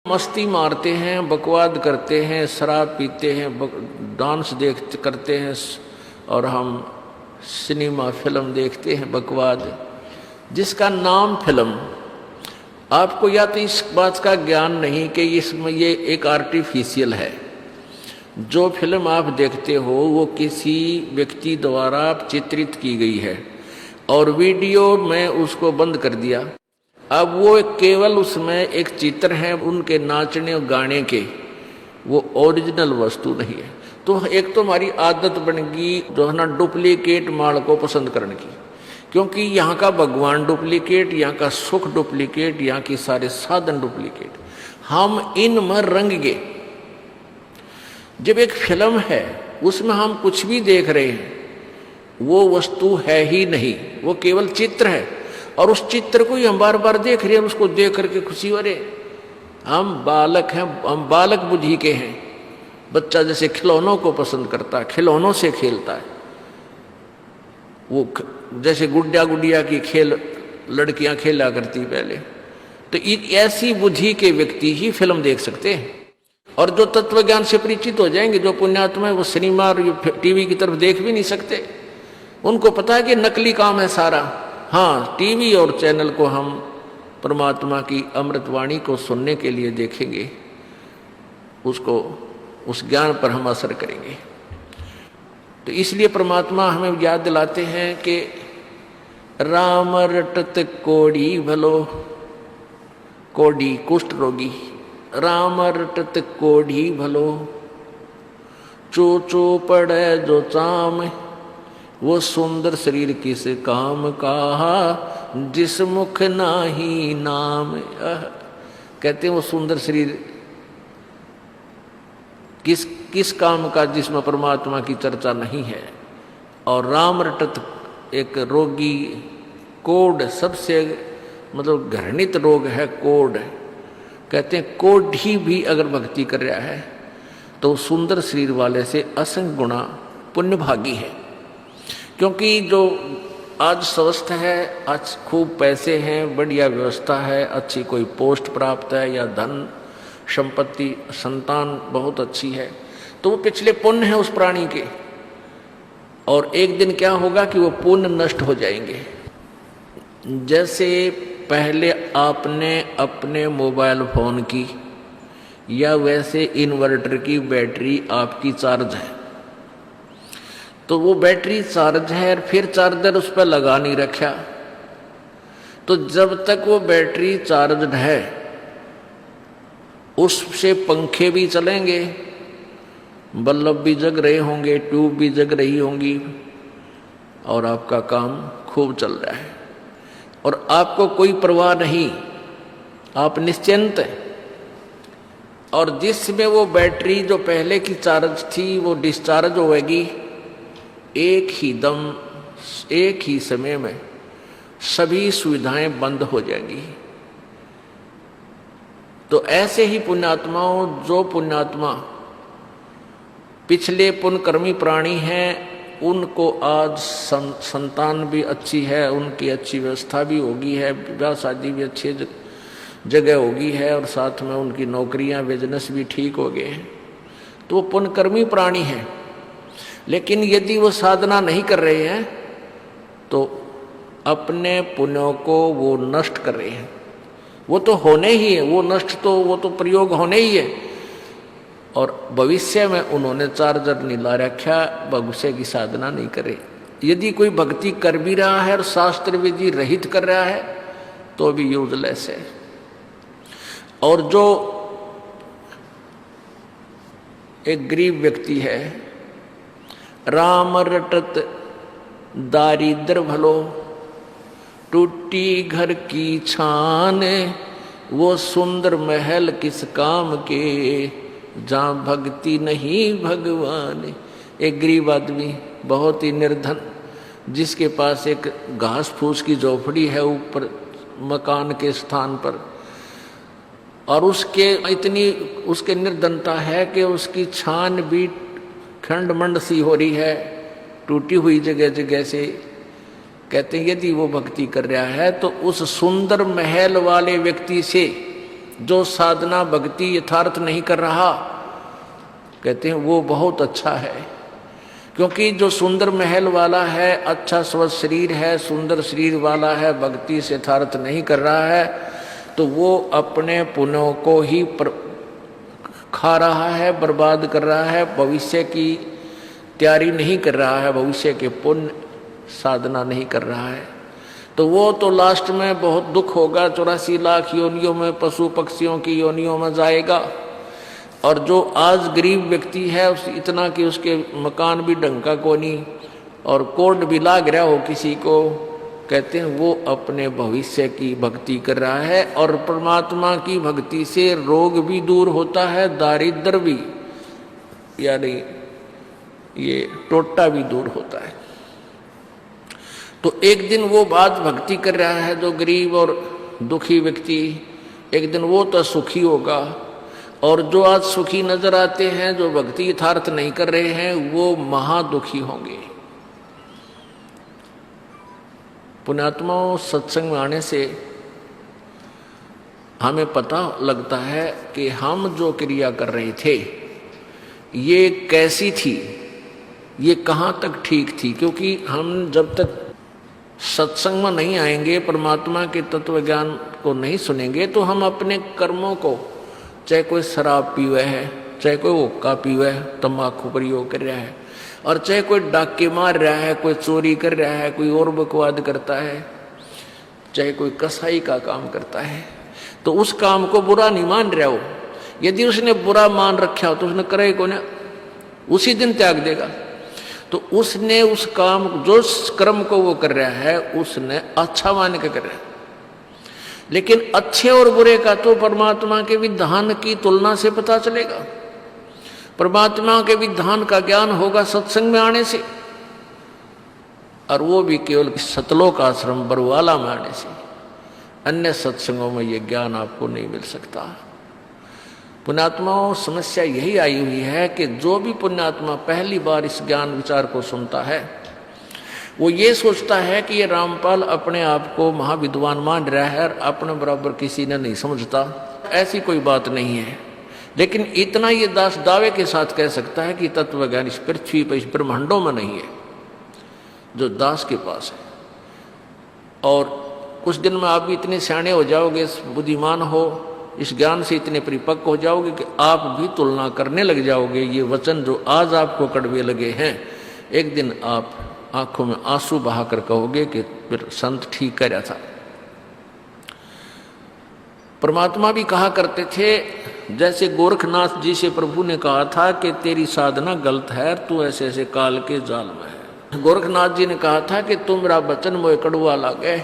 मस्ती मारते हैं, बकवाद करते हैं, शराब पीते हैं, डांस करते हैं और हम सिनेमा फिल्म देखते हैं, बकवाद, जिसका नाम फिल्म। आपको या तो इस बात का ज्ञान नहीं कि इसमें ये एक आर्टिफिशियल है। जो फिल्म आप देखते हो वो किसी व्यक्ति द्वारा चित्रित की गई है और वीडियो में उसको बंद कर दिया। अब वो केवल उसमें एक चित्र है उनके नाचने और गाने के, वो ओरिजिनल वस्तु नहीं है। तो एक तो हमारी आदत बन गई जो है ना डुप्लीकेट माल को पसंद करने की, क्योंकि यहाँ का भगवान डुप्लीकेट, यहाँ का सुख डुप्लीकेट, यहाँ के सारे साधन डुप्लीकेट, हम इन में रंग गए। जब एक फिल्म है उसमें हम कुछ भी देख रहे हैं, वो वस्तु है ही नहीं, वो केवल चित्र है और उस चित्र को ही हम बार बार देख रहे हैं। उसको देख करके खुशी हो रहे, हम बालक हैं, हम बालक बुद्धि के हैं। बच्चा जैसे खिलौनों को पसंद करता है, खिलौनों से खेलता है, वो जैसे गुड्डिया गुड़िया की खेल लड़कियां खेला करती पहले, तो ऐसी बुद्धि के व्यक्ति ही फिल्म देख सकते हैं। और जो तत्व ज्ञान से परिचित हो जाएंगे, जो पुण्यात्मा है, वो सिनेमा और टीवी की तरफ देख भी नहीं सकते। उनको पता है कि नकली काम है सारा। हाँ, टीवी और चैनल को हम परमात्मा की अमृतवाणी को सुनने के लिए देखेंगे, उसको उस ज्ञान पर हम असर करेंगे। तो इसलिए परमात्मा हमें याद दिलाते हैं कि राम रटत कोड़ी भलो, कोड़ी कुष्ठ रोगी, राम रटत कोढ़ी भलो, चो चो पड़े जो चाम, वो सुंदर शरीर किस काम का, जिस मुख नाही नाम। कहते हैं वो सुंदर शरीर किस काम का जिसमें परमात्मा की चर्चा नहीं है। और राम रटत एक रोगी, कोढ़ सबसे मतलब घृणित रोग है कोढ़। कहते हैं कोढ़ी भी अगर भक्ति कर रहा है तो सुंदर शरीर वाले से असंख्य गुणा पुण्य भागी है। क्योंकि जो आज स्वस्थ है, आज खूब पैसे हैं, बढ़िया व्यवस्था है, अच्छी कोई पोस्ट प्राप्त है या धन संपत्ति, संतान बहुत अच्छी है, तो वो पिछले पुण्य है उस प्राणी के। और एक दिन क्या होगा कि वो पुण्य नष्ट हो जाएंगे। जैसे पहले आपने अपने मोबाइल फोन की या वैसे इन्वर्टर की बैटरी आपकी चार्ज है, तो वो बैटरी चार्ज है और फिर चार्जर उस पर लगा नहीं रखा, तो जब तक वो बैटरी चार्ज है उससे पंखे भी चलेंगे, बल्ब भी जग रहे होंगे, ट्यूब भी जग रही होंगी और आपका काम खूब चल रहा है और आपको कोई परवाह नहीं, आप निश्चिंत हैं। और जिसमें वो बैटरी जो पहले की चार्ज थी वो डिस्चार्ज होगी, एक ही दम, एक ही समय में सभी सुविधाएं बंद हो जाएंगी। तो ऐसे ही पुण्यात्माओं, जो पुण्यात्मा पिछले पुण्यकर्मी प्राणी हैं, उनको आज संतान भी अच्छी है, उनकी अच्छी व्यवस्था भी होगी है, विवाह शादी भी अच्छी जगह होगी है और साथ में उनकी नौकरियां, बिजनेस भी ठीक हो गए हैं, तो वो पुण्यकर्मी प्राणी हैं। लेकिन यदि वो साधना नहीं कर रहे हैं तो अपने पुण्यों को वो नष्ट कर रहे हैं। वो तो होने ही है, वो नष्ट तो वो तो प्रयोग होने ही है। और भविष्य में उन्होंने चार्जर नहीं ला रखा, भविष्य की साधना नहीं करे। यदि कोई भक्ति कर भी रहा है और शास्त्र विधि रहित कर रहा है तो भी यूजलेस है। और जो एक गरीब व्यक्ति है, राम रटत दारिद्र भलो, टूटी घर की छान, वो सुंदर महल किस काम के, जहाँ भक्ति नहीं भगवान। एक गरीब आदमी, बहुत ही निर्धन, जिसके पास एक घास फूस की झोपड़ी है ऊपर मकान के स्थान पर, और उसके इतनी उसके निर्धनता है कि उसकी छान भी खंड मंड सी हो रही है, टूटी हुई जगह जगह से। कहते हैं यदि वो भक्ति कर रहा है तो उस सुंदर महल वाले व्यक्ति से जो साधना भक्ति यथार्थ नहीं कर रहा, कहते हैं वो बहुत अच्छा है, क्योंकि जो सुंदर महल वाला है, अच्छा स्वस्थ शरीर है, सुंदर शरीर वाला है, भक्ति से यथार्थ नहीं कर रहा है, तो वो अपने पुण्यों को ही खा रहा है, बर्बाद कर रहा है, भविष्य की तैयारी नहीं कर रहा है, भविष्य के पुण्य साधना नहीं कर रहा है। तो वो तो लास्ट में बहुत दुख होगा, 84 लाख योनियों में पशु पक्षियों की योनियों में जाएगा। और जो आज गरीब व्यक्ति है, उस इतना कि उसके मकान भी ढंग का को नहीं और कोर्ट भी लाग रहा हो किसी को, कहते हैं वो अपने भविष्य की भक्ति कर रहा है। और परमात्मा की भक्ति से रोग भी दूर होता है, दारिद्र भी, यानी ये टोटा भी दूर होता है। तो एक दिन वो बात भक्ति कर रहा है जो गरीब और दुखी व्यक्ति, एक दिन वो तो सुखी होगा। और जो आज सुखी नजर आते हैं, जो भक्ति यथार्थ नहीं कर रहे हैं, वो महादुखी होंगे। पुण्यात्माओं, सत्संग में आने से हमें पता लगता है कि हम जो क्रिया कर रहे थे ये कैसी थी, ये कहाँ तक ठीक थी। क्योंकि हम जब तक सत्संग में नहीं आएंगे, परमात्मा के तत्व ज्ञान को नहीं सुनेंगे, तो हम अपने कर्मों को, चाहे कोई शराब पीवे है, चाहे कोई हुक्का पीवे है, तम्बाकू प्रयोग कर रहा है, और चाहे कोई डाके मार रहा है, कोई चोरी कर रहा है, कोई और बकवाद करता है, चाहे कोई कसाई का काम करता है, तो उस काम को बुरा नहीं मान रहा हो। यदि उसने बुरा मान रखा हो तो उसने करे को ना, उसी दिन त्याग देगा। तो उसने उस काम, जो कर्म को वो कर रहा है, उसने अच्छा मान के कर रहा है। लेकिन अच्छे और बुरे का तो परमात्मा के विधान की तुलना से पता चलेगा। परमात्मा के विधान का ज्ञान होगा सत्संग में आने से, और वो भी केवल सतलोक आश्रम बरवाला में आने से। अन्य सत्संगों में ये ज्ञान आपको नहीं मिल सकता। पुण्यात्माओं, समस्या यही आई हुई है कि जो भी पुण्यात्मा पहली बार इस ज्ञान विचार को सुनता है, वो ये सोचता है कि ये रामपाल अपने आप को महाविद्वान मान रहा है और अपने बराबर किसी ने नहीं समझता। ऐसी कोई बात नहीं है। लेकिन इतना ये दास दावे के साथ कह सकता है कि तत्व ज्ञान इस पृथ्वी पर, इस ब्रह्मांडों में नहीं है, जो दास के पास है। और कुछ दिन में आप भी इतने सियाणे हो जाओगे, बुद्धिमान हो, इस ज्ञान से इतने परिपक्व हो जाओगे कि आप भी तुलना करने लग जाओगे। ये वचन जो आज आपको कड़वे लगे हैं, एक दिन आप आंखों में आंसू बहाकर कहोगे कि फिर संत ठीक कह रहा था। परमात्मा भी कहा करते थे, जैसे गोरखनाथ जी से प्रभु ने कहा था कि तेरी साधना गलत है, तू ऐसे ऐसे काल के जाल में है। गोरखनाथ जी ने कहा था कि तुम मेरा वचन मोए कड़वा लगे,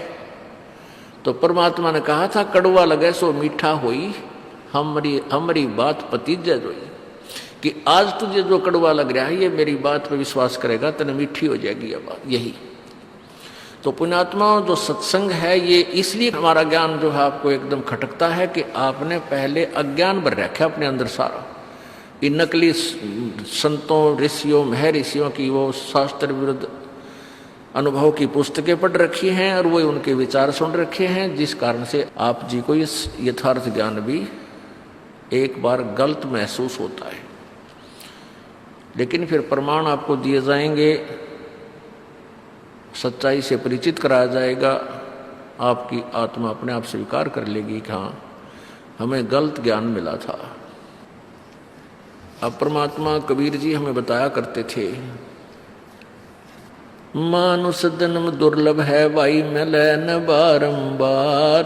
तो परमात्मा ने कहा था कड़वा लगे सो मीठा होई, हमारी बात पतीजा जोई। कि आज तुझे जो कड़वा लग रहा है, ये मेरी बात पे विश्वास करेगा तेने मीठी हो जाएगी ये बात। यही तो पुण्यात्मा, जो सत्संग है, ये इसलिए हमारा ज्ञान जो है आपको एकदम खटकता है कि आपने पहले अज्ञान भर रखा अपने अंदर सारा। इन नकली संतों, ऋषियों, महर्षियों की वो शास्त्र विरुद्ध अनुभव की पुस्तकें पढ़ रखी हैं और वो उनके विचार सुन रखे हैं, जिस कारण से आप जी को इस यथार्थ ज्ञान भी एक बार गलत महसूस होता है। लेकिन फिर प्रमाण आपको दिए जाएंगे, सच्चाई से परिचित कराया जाएगा, आपकी आत्मा अपने आप स्वीकार कर लेगी कि हाँ, हमें गलत ज्ञान मिला था। अब परमात्मा कबीर जी हमें बताया करते थे, मानुष जन्म दुर्लभ है भाई मिले न बारंबार,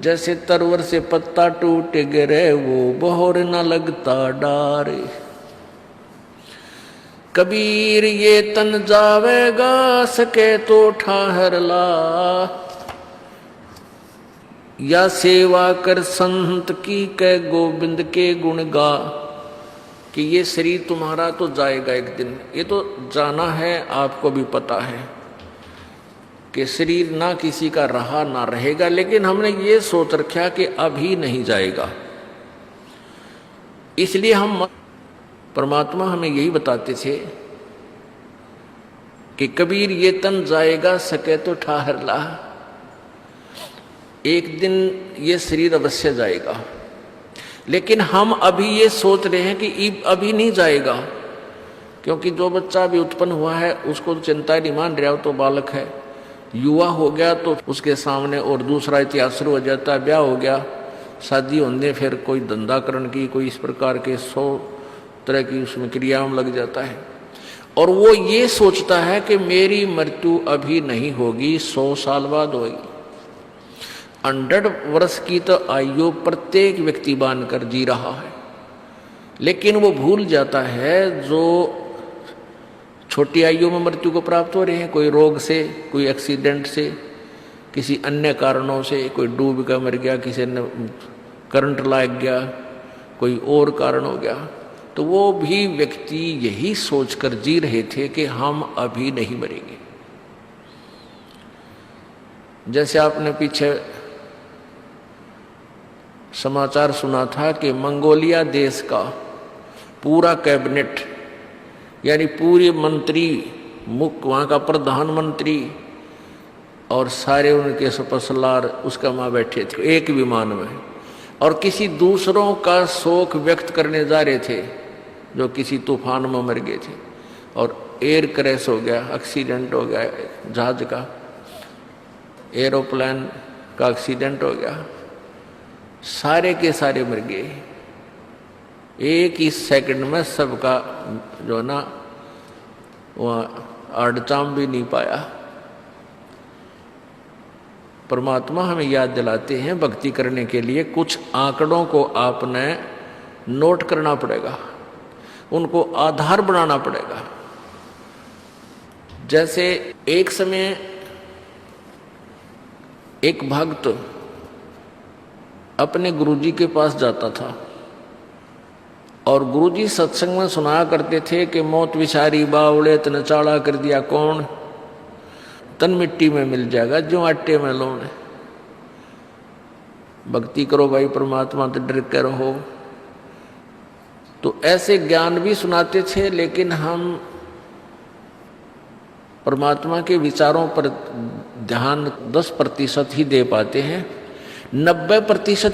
जैसे तरवर से पत्ता टूट गिरे वो बहोर न लगता डार। कबीर ये तन जावेगा सके तो ठाहर ला, या सेवा कर संत की कै गोविंद के गुण गा। कि ये शरीर तुम्हारा तो जाएगा एक दिन, ये तो जाना है, आपको भी पता है कि शरीर ना किसी का रहा ना रहेगा। लेकिन हमने ये सोच रखा कि अभी नहीं जाएगा, इसलिए हम, परमात्मा हमें यही बताते थे कि कबीर ये तन जाएगा सके तो ठाहर ला। एक दिन ये शरीर अवश्य जाएगा, लेकिन हम अभी ये सोच रहे हैं कि अभी नहीं जाएगा, क्योंकि जो बच्चा अभी उत्पन्न हुआ है उसको तो चिंता नहीं मान रहा, तो बालक है। युवा हो गया तो उसके सामने और दूसरा इतिहास शुरू हो जाता है, ब्याह हो गया, शादी होने, फिर कोई धंधाकरण की, कोई इस प्रकार के 100 तरह की उसमें क्रियाओं में लग जाता है, और वो ये सोचता है कि मेरी मृत्यु अभी नहीं होगी, 100 साल बाद होगी। 100 वर्ष की तो आयु प्रत्येक व्यक्ति बांधकर जी रहा है, लेकिन वो भूल जाता है जो छोटी आयु में मृत्यु को प्राप्त हो रहे हैं, कोई रोग से, कोई एक्सीडेंट से, किसी अन्य कारणों से, कोई डूब कर मर गया, किसी ने करंट लग गया, कोई और कारण हो गया, तो वो भी व्यक्ति यही सोचकर जी रहे थे कि हम अभी नहीं मरेंगे। जैसे आपने पीछे समाचार सुना था कि मंगोलिया देश का पूरा कैबिनेट, यानी पूरे मंत्री, मुख्य वहाँ का प्रधानमंत्री और सारे उनके सपसलार उसका वहाँ बैठे थे एक विमान में, और किसी दूसरों का शोक व्यक्त करने जा रहे थे जो किसी तूफान में मर गए थे, और एयर क्रैश हो गया, एक्सीडेंट हो गया, जहाज का, एरोप्लेन का एक्सीडेंट हो गया, सारे के सारे मर गए। एक ही सेकंड में सबका जो ना वहाँ आड़चाम भी नहीं पाया। परमात्मा हमें याद दिलाते हैं भक्ति करने के लिए कुछ आंकड़ों को आपने नोट करना पड़ेगा, उनको आधार बनाना पड़ेगा। जैसे एक समय एक भक्त अपने गुरुजी के पास जाता था, और गुरुजी सत्संग में सुनाया करते थे कि मौत विचारी बावड़े तन चाड़ा कर दिया कौन, तन मिट्टी में मिल जाएगा जो आटे में लोन। भक्ति करो भाई परमात्मा तो डर के रहो। तो ऐसे ज्ञान भी सुनाते थे, लेकिन हम परमात्मा के विचारों पर ध्यान 10% ही दे पाते हैं, 90%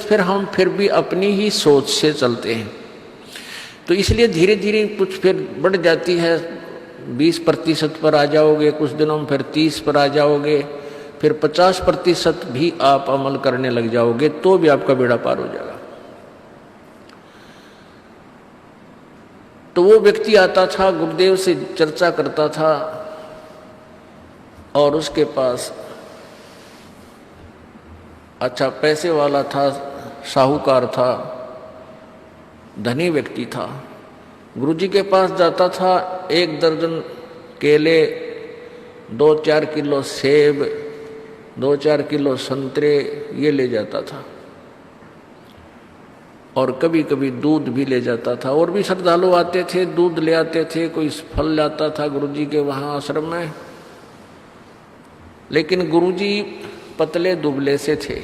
फिर भी अपनी ही सोच से चलते हैं। तो इसलिए धीरे धीरे कुछ फिर बढ़ जाती है, 20% पर आ जाओगे, कुछ दिनों में फिर 30 पर आ जाओगे, फिर 50% भी आप अमल करने लग जाओगे, तो भी आपका बेड़ा पार हो जाएगा। तो वो व्यक्ति आता था, गुरुदेव से चर्चा करता था, और उसके पास अच्छा पैसे वाला था, साहूकार था, धनी व्यक्ति था। गुरुजी के पास जाता था, 1 दर्जन केले, 2-4 किलो सेब, 2-4 किलो संतरे ये ले जाता था, और कभी कभी दूध भी ले जाता था। और भी श्रद्धालु आते थे, दूध ले आते थे, कोई फल लाता था गुरुजी के वहाँ आश्रम में। लेकिन गुरुजी पतले दुबले से थे,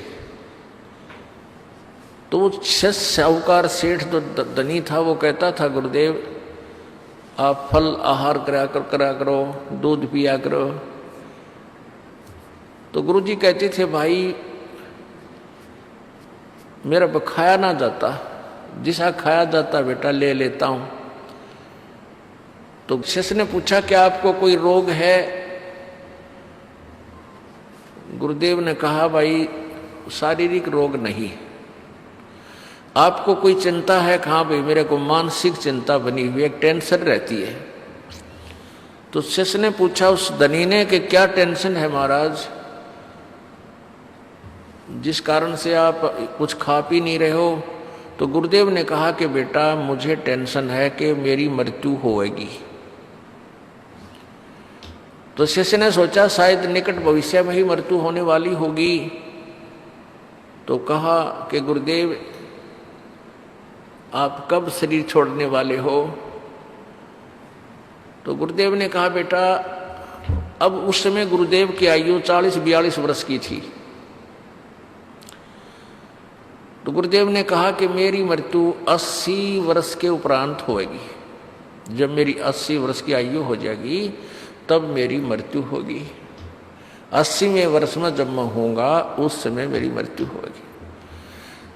तो वो साहूकार सेठ जो धनी था वो कहता था, गुरुदेव आप फल आहार करा करो, दूध पिया करो। तो गुरुजी कहते थे, भाई मेरा खाया ना जाता, जिसा खाया जाता बेटा ले लेता हूं। तो शिष्य ने पूछा, क्या आपको कोई रोग है? गुरुदेव ने कहा, भाई शारीरिक रोग नहीं। आपको कोई चिंता है? कहाँ भाई मेरे को मानसिक चिंता बनी हुई है, टेंशन रहती है। तो शिष्य ने पूछा उस धनी ने कि क्या टेंशन है महाराज, जिस कारण से आप कुछ खा पी नहीं रहे हो? तो गुरुदेव ने कहा कि बेटा मुझे टेंशन है कि मेरी मृत्यु होएगी। तो शिष्य ने सोचा शायद निकट भविष्य में ही मृत्यु होने वाली होगी। तो कहा कि गुरुदेव आप कब शरीर छोड़ने वाले हो? तो गुरुदेव ने कहा, बेटा अब उस समय गुरुदेव की आयु 40-42 वर्ष की थी। तो गुरुदेव ने कहा कि मेरी मृत्यु 80 वर्ष के उपरांत होगी। जब मेरी 80 वर्ष की आयु हो जाएगी तब मेरी मृत्यु होगी। 80वें वर्ष में जब मैं होऊंगा उस समय मेरी मृत्यु होगी।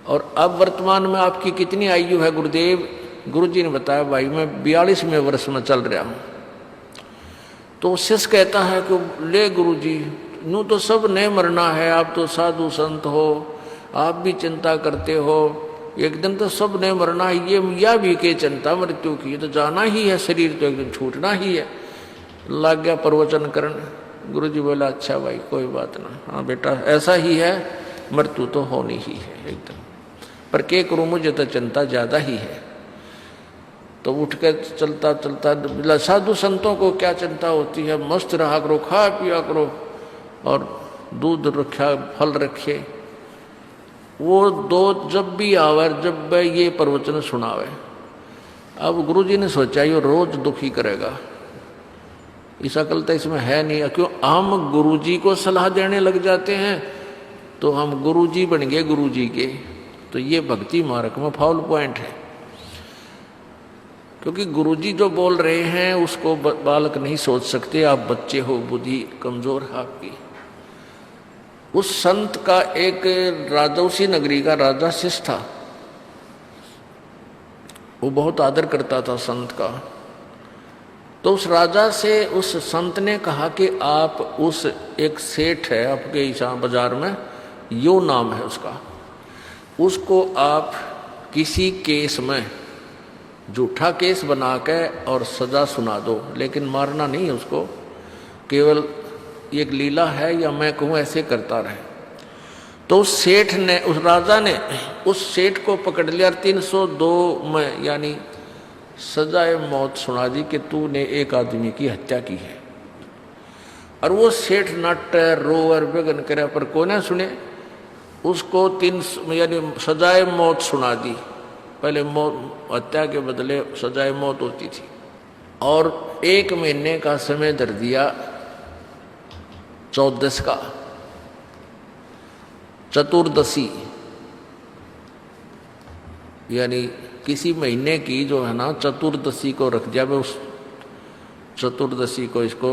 और अब वर्तमान में आपकी कितनी आयु है गुरुदेव? गुरुजी ने बताया भाई मैं 42वें वर्ष में चल रहा हूं। तो शिष्य कहता है कि ले गुरुजी, यूं तो सब ने मरना है, आप तो साधु संत हो, आप भी चिंता करते हो, एक दिन तो सब ने मरना है, ये या भी के चिंता मृत्यु की, तो जाना ही है, शरीर तो एक दिन छूटना ही है। लग गया प्रवचन करने। गुरुजी बोला अच्छा भाई कोई बात ना, हाँ बेटा ऐसा ही है, मृत्यु तो होनी ही है एकदम, पर क्या करूं, मुझे तो चिंता ज्यादा ही है। तो उठ कर चलता चलता बोला साधु संतों को क्या चिंता होती है, मस्त रहा करो, खा पिया करो और दूध रखा, फल रखे। वो दो जब भी आवे, जब ये प्रवचन सुनावे। अब गुरुजी ने सोचा ये रोज दुखी करेगा, इस अकल तो इसमें है नहीं। क्यों हम गुरुजी को सलाह देने लग जाते हैं तो हम गुरुजी बन गए गुरुजी के। तो ये भक्ति मार्ग में फाउल पॉइंट है, क्योंकि गुरुजी जो बोल रहे हैं उसको बालक नहीं सोच सकते। आप बच्चे हो, बुद्धि कमजोर है आपकी। उस संत का एक राजौसी नगरी का राजा शिष्य था, वो बहुत आदर करता था संत का। तो उस राजा से उस संत ने कहा कि आप उस एक सेठ है आपके यहाँ बाजार में, यो नाम है उसका, उसको आप किसी केस में झूठा केस बना के और सजा सुना दो, लेकिन मारना नहीं है उसको, केवल एक लीला है या मैं कहूँ ऐसे करता रहे। तो उस सेठ ने, उस राजा ने उस सेठ को पकड़ लिया, 302 में यानी सजाए मौत सुना दी कि तूने एक आदमी की हत्या की है। और वो सेठ नट रोवर बेगन करे पर कोई ना सुने, उसको 300 यानी सजाए मौत सुना दी। पहले मौत हत्या के बदले सजाए मौत होती थी। और 1 महीने का समय धर दिया 14 का, चतुर्दशी यानी किसी महीने की जो है ना चतुर्दशी को रख दिया। उस चतुर्दशी को इसको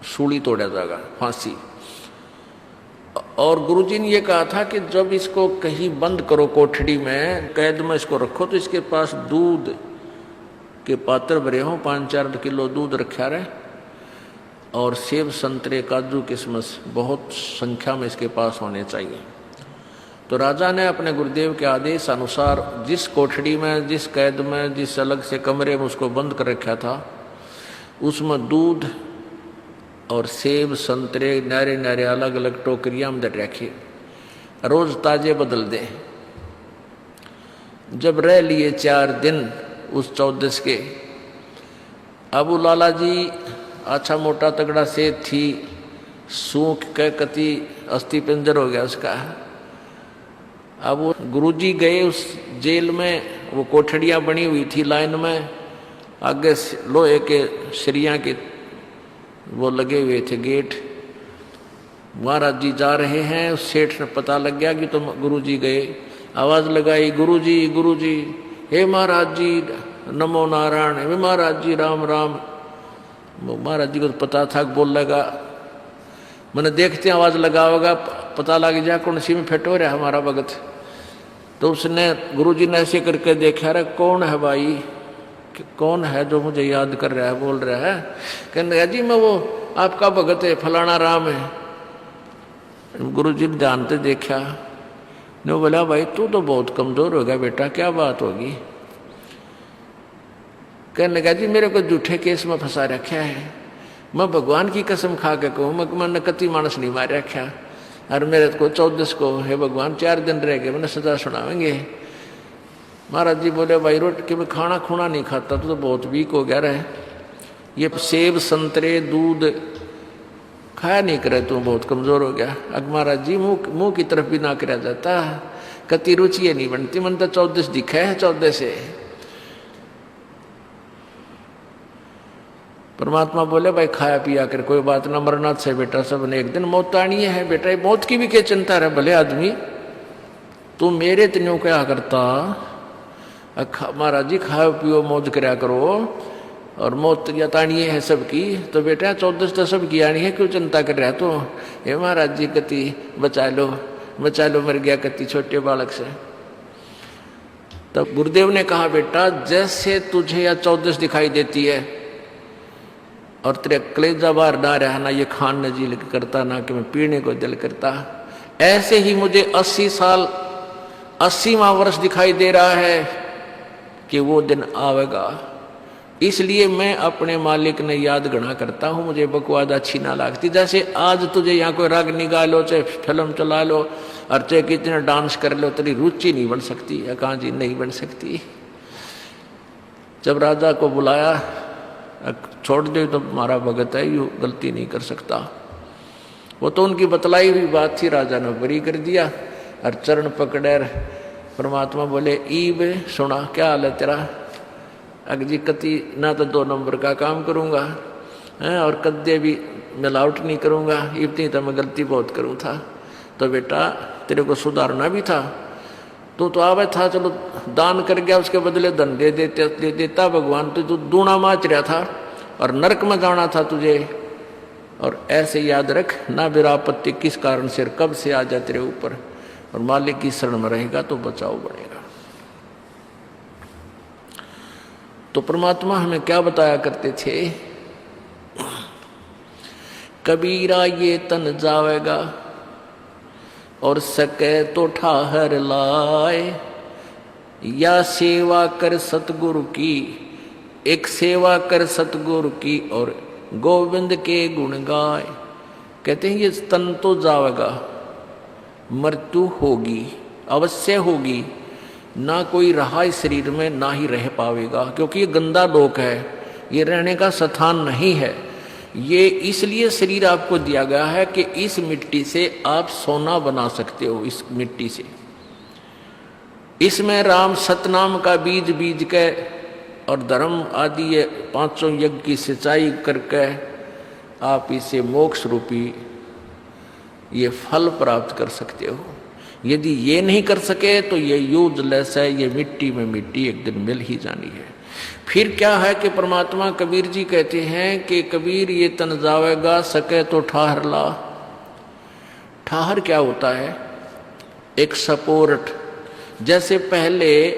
सूली तोड़ा जाएगा, फांसी। और गुरुजी ने ये कहा था कि जब इसको कहीं बंद करो कोठड़ी में, कैद में इसको रखो, तो इसके पास दूध के पात्र भरे हों, 5-4 किलो दूध रखा रहे, और सेब संतरे काजू किशमिश बहुत संख्या में इसके पास होने चाहिए। तो राजा ने अपने गुरुदेव के आदेश अनुसार जिस कोठड़ी में, जिस कैद में, जिस अलग से कमरे में उसको बंद कर रखा था, उसमें दूध और सेब संतरे नारे नारे अलग अलग टोकरियां में रखे, रोज ताजे बदल दे। जब रह लिए 4 दिन उस 14 के, अबू लाला जी अच्छा मोटा तगड़ा सेठ थी, सूख के कति अस्थि पिंजर हो गया उसका। अब वो गुरुजी गए उस जेल में, वो कोठड़ियाँ बनी हुई थी लाइन में, आगे लोहे के सरिया के वो लगे हुए थे गेट। महाराज जी जा रहे हैं, उस सेठ ने पता लग गया कि तुम गुरुजी गए। आवाज लगाई गुरुजी गुरुजी, हे महाराज जी नमो नारायण, हे महाराज जी राम राम। महाराज जी को पता था बोल लगा, मैंने देखते आवाज लगा होगा, पता लग जाए कौन सी में फिट हो रहा है हमारा भगत। तो उसने गुरुजी ने ऐसे करके देखा, अरे कौन है भाई, कौन है जो मुझे याद कर रहा है, बोल रहा है। कहने जी मैं वो आपका भगत है, फलाना राम है। गुरुजी ने जानते देखा, ने बोला भाई तू तो बहुत कमजोर हो गया बेटा, क्या बात होगी। कहने लगा जी मेरे को झूठे केस में फंसा रखा है, मैं भगवान की कसम खा के कहूँ मैंने कति मानस नहीं मार रखा, और मेरे को 14 को हे भगवान 4 दिन रह गए, मैंने सजा सुनावेंगे। महाराज जी बोले भाई रोट के मैं खाना खूना नहीं खाता, तो बहुत वीक हो गया रहे, ये सेब संतरे दूध खाया नहीं करे, तू बहुत कमजोर हो गया। अब महाराज जी मुंह की तरफ भी ना करा जाता, कति रुचि नहीं बनती, मन तो 14 दिखा है 14 से। परमात्मा बोले भाई खाया पिया कर कोई बात ना, मरना से बेटा सब ने एक दिन मौत आनी है बेटा, ये मौत की भी क्या चिंता रहे भले आदमी, तू मेरे तन्यों क्या करता। महाराज जी खाओ पियो मौज करया करो, और मौत यतानी है सबकी, तो बेटा 14 तो सबकी आनी है, क्यों चिंता कर रहा तो? हे महाराज जी कति बचा लो मर गया कति छोटे बालक से। तब गुरुदेव ने कहा बेटा जैसे तुझे या 14 दिखाई देती है और तेरे कलेजा बाहर ना रहना ये खान न जी करता ना कि मैं पीने को दिल करता, ऐसे ही मुझे 80 साल 80वां वर्ष दिखाई दे रहा है कि वो दिन आवेगा। इसलिए मैं अपने मालिक ने याद गणा करता हूं, मुझे बकवाद अच्छी ना लगती। जैसे आज तुझे यहाँ कोई राग निकालो, चाहे फिल्म चला लो और चाहे कितना डांस कर लो, तेरी रुचि नहीं बन सकती। या कहाँ जी नहीं बन सकती। जब राजा को बुलाया, छोड़ दे तो हमारा भगत है, यू गलती नहीं कर सकता। वो तो उनकी बतलाई हुई बात थी, राजा ने बरी कर दिया और चरण पकड़े। परमात्मा बोले ईब सुना, क्या हाल है तेरा? अगजी कति ना तो 2 नंबर का काम करूँगा और कद्दे भी मिलावट नहीं करूँगा, इतनी तो मैं गलती बहुत करूँ था। तो बेटा तेरे को सुधारना भी था, तो आवे था, चलो दान कर गया, उसके बदले धन दे देता भगवान। तो दूना माच रहा था और नरक में जाना था तुझे। और ऐसे याद रख, ना विरापत्ति किस कारण से कब से आ जाए तेरे ऊपर, और मालिक की शरण में रहेगा तो बचाव बढ़ेगा। तो परमात्मा हमें क्या बताया करते थे? कबीरा ये तन जावेगा और सके तो ठाहर लाए, या सेवा कर सतगुरु की, एक सेवा कर सतगुरु की और गोविंद के गुण गाए। कहते हैं ये तन तो जावेगा, मृत्यु होगी, अवश्य होगी, ना कोई रहा इस शरीर में ना ही रह पावेगा, क्योंकि ये गंदा लोक है, ये रहने का स्थान नहीं है। ये इसलिए शरीर आपको दिया गया है कि इस मिट्टी से आप सोना बना सकते हो। इस मिट्टी से, इसमें राम सतनाम का बीज बीज के और धर्म आदि ये 500 यज्ञ की सिंचाई करके आप इसे मोक्ष रूपी ये फल प्राप्त कर सकते हो। यदि ये नहीं कर सके तो ये यूजलेस है, ये मिट्टी में मिट्टी एक दिन मिल ही जानी है। फिर क्या है कि परमात्मा कबीर जी कहते हैं कि कबीर ये तन जावेगा, सके तो ठाहर ला। ठाहर क्या होता है? एक सपोर्ट। जैसे पहले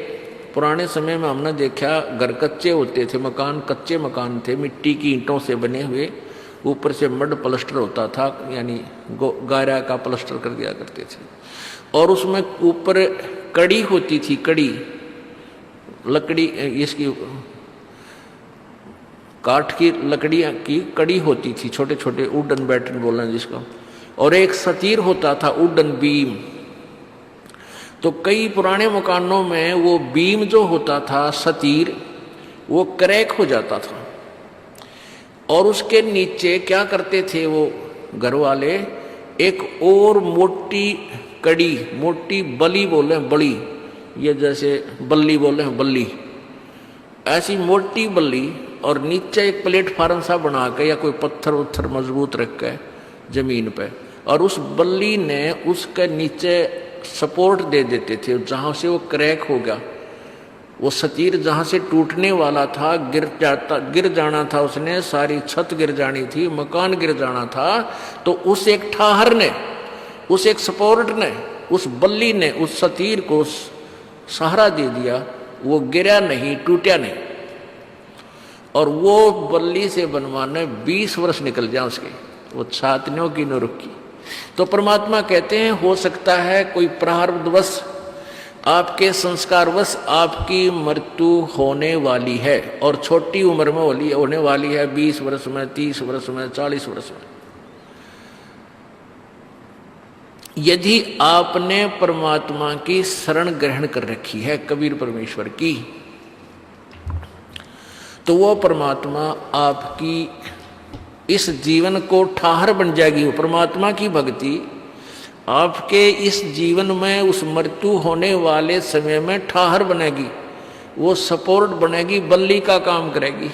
पुराने समय में हमने देखा घर कच्चे होते थे, मकान कच्चे मकान थे, मिट्टी की ईंटों से बने हुए, ऊपर से मड प्लास्टर होता था, यानी गारा का प्लास्टर कर दिया करते थे। और उसमें ऊपर कड़ी होती थी, कड़ी लकड़ी, इसकी काठ की लकड़ी की कड़ी होती थी, छोटे छोटे वुडन बैटन बोलना जिसको। और एक सतीर होता था, वुडन बीम। तो कई पुराने मकानों में वो बीम जो होता था, सतीर, वो क्रैक हो जाता था। और उसके नीचे क्या करते थे वो घर वाले, एक और मोटी कड़ी, मोटी बली बोले, बड़ी, ये जैसे बल्ली बोले बल्ली, ऐसी मोटी बल्ली, और नीचे एक प्लेटफार्म सा बना के या कोई पत्थर उत्थर मजबूत रख के जमीन पे, और उस बल्ली ने उसके नीचे सपोर्ट दे देते थे। जहां से वो क्रैक हो गया, वो सतीर जहां से टूटने वाला था, गिर जाना था, उसने सारी छत गिर जानी थी, मकान गिर जाना था, तो उस एक ठाहर ने, उस एक सपोर्ट ने, उस बल्ली ने उस सतीर को सहारा दे दिया। वो गिरा नहीं, टूटा नहीं। और वो बल्ली से बनवाने 20 वर्ष निकल जाए उसके, वो छातनियों की न रुकी। तो परमात्मा कहते हैं हो सकता है कोई प्रारब्धवश, आपके संस्कारवश आपकी मृत्यु होने वाली है, और छोटी उम्र में होने वाली है, 20 वर्ष में, 30 वर्ष में, 40 वर्ष में। यदि आपने परमात्मा की शरण ग्रहण कर रखी है, कबीर परमेश्वर की, तो वो परमात्मा आपकी इस जीवन को ठाहर बन जाएगी। वो परमात्मा की भक्ति आपके इस जीवन में उस मृत्यु होने वाले समय में ठाहर बनेगी, वो सपोर्ट बनेगी, बल्ली का काम करेगी।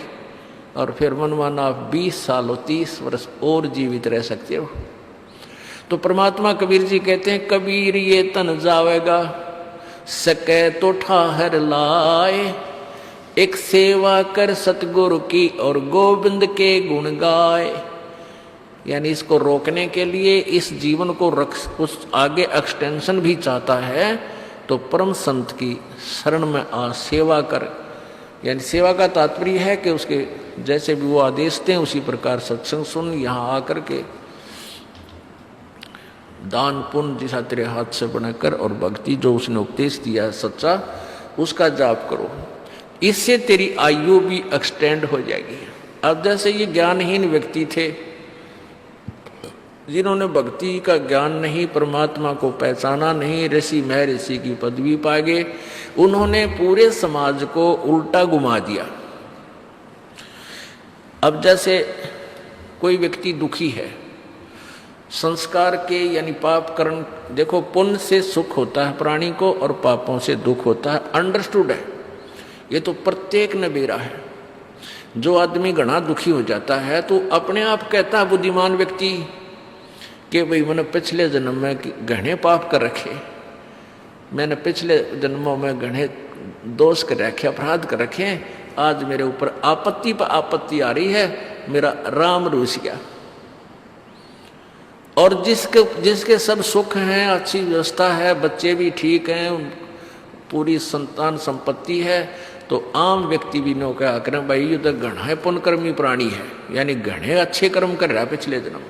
और फिर मनमाना आप 20 साल 30 वर्ष और जीवित रह सकते हो। तो परमात्मा कबीर जी कहते हैं कबीर ये तन जावेगा, सके तो ठाहर लाए, एक सेवा कर सतगुरु की और गोविंद के गुण गाए। यानी इसको रोकने के लिए, इस जीवन को उस आगे एक्सटेंशन भी चाहता है तो परम संत की शरण में आ, सेवा कर। यानी सेवा का तात्पर्य है कि उसके जैसे भी वो आदेश दें उसी प्रकार सत्संग सुन, यहाँ आकर के दान पुण्य जैसा तेरे हाथ से बनाकर और भक्ति जो उसने उपदेश दिया है सच्चा, उसका जाप करो। इससे तेरी आयु भी एक्सटेंड हो जाएगी। अब जैसे ये ज्ञानहीन व्यक्ति थे जिन्होंने भक्ति का ज्ञान नहीं, परमात्मा को पहचाना नहीं, ऋषि महर्षि की पदवी पा गए, उन्होंने पूरे समाज को उल्टा घुमा दिया। अब जैसे कोई व्यक्ति दुखी है, संस्कार के यानी पाप कर्म, देखो पुण्य से सुख होता है प्राणी को और पापों से दुख होता है, अंडरस्टूड है, ये तो प्रत्येक ने बेरा है। जो आदमी घना दुखी हो जाता है तो अपने आप कहता है बुद्धिमान व्यक्ति कि भाई मैंने पिछले जन्म में घने पाप कर रखे, मैंने पिछले जन्मों में घने दोष कर रखे, अपराध कर रखे, आज मेरे ऊपर आपत्ति पर आपत्ति आ रही है, मेरा राम रूस गया। और जिसके सब सुख हैं, अच्छी व्यवस्था है, बच्चे भी ठीक हैं, पूरी संतान संपत्ति है, तो आम व्यक्ति भी नो क्या करें, भाई ये तो घना पुण्यकर्मी प्राणी है, यानी घने अच्छे कर्म कर रहा है पिछले जन्म।